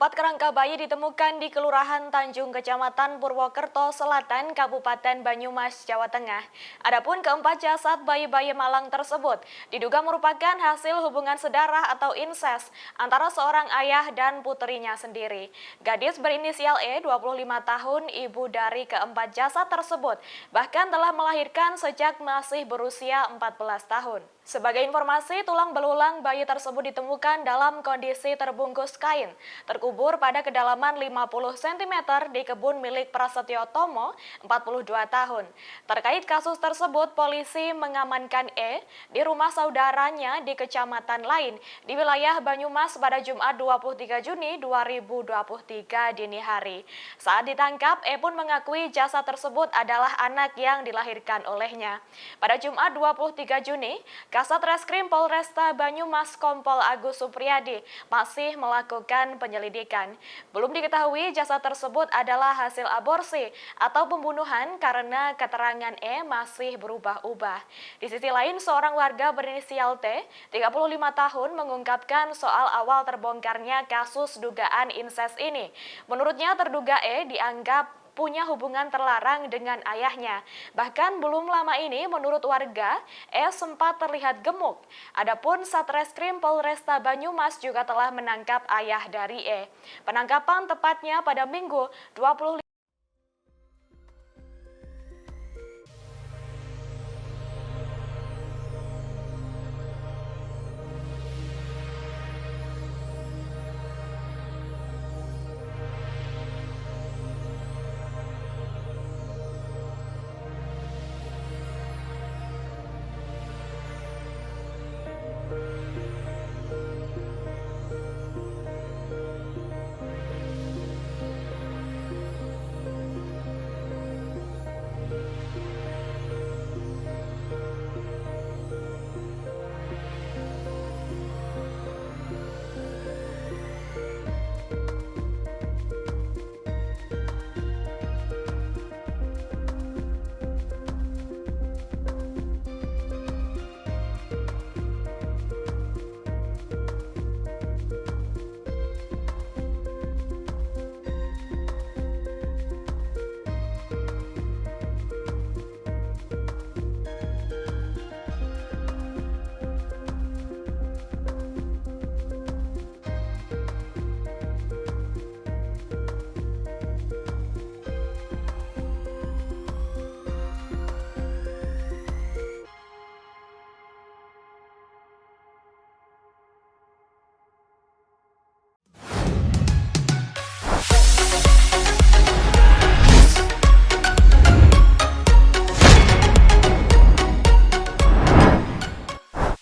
Keempat kerangka bayi ditemukan di Kelurahan Tanjung, Kecamatan Purwokerto Selatan, Kabupaten Banyumas, Jawa Tengah. Adapun keempat jasad bayi-bayi malang tersebut diduga merupakan hasil hubungan sedarah atau insest antara seorang ayah dan puterinya sendiri. Gadis berinisial E, 25 tahun, ibu dari keempat jasad tersebut, bahkan telah melahirkan sejak masih berusia 14 tahun. Sebagai informasi, tulang belulang bayi tersebut ditemukan dalam kondisi terbungkus kain, terkubur pada kedalaman 50 cm di kebun milik Prasetyo Tomo, 42 tahun. Terkait kasus tersebut, polisi mengamankan E di rumah saudaranya di kecamatan lain di wilayah Banyumas pada Jumat 23 Juni 2023 dini hari. Saat ditangkap, E pun mengakui jasad tersebut adalah anak yang dilahirkan olehnya. Pada Jumat 23 Juni, Kasat Reskrim Polresta Banyumas Kompol Agus Supriyadi masih melakukan penyelidikan. Belum diketahui jasad tersebut adalah hasil aborsi atau pembunuhan karena keterangan E masih berubah-ubah. Di sisi lain, seorang warga berinisial T, 35 tahun, mengungkapkan soal awal terbongkarnya kasus dugaan insest ini. Menurutnya, terduga E dianggap punya hubungan terlarang dengan ayahnya. Bahkan belum lama ini, menurut warga, E sempat terlihat gemuk. Adapun Satreskrim Polresta Banyumas juga telah menangkap ayah dari E. Penangkapan tepatnya pada Minggu 25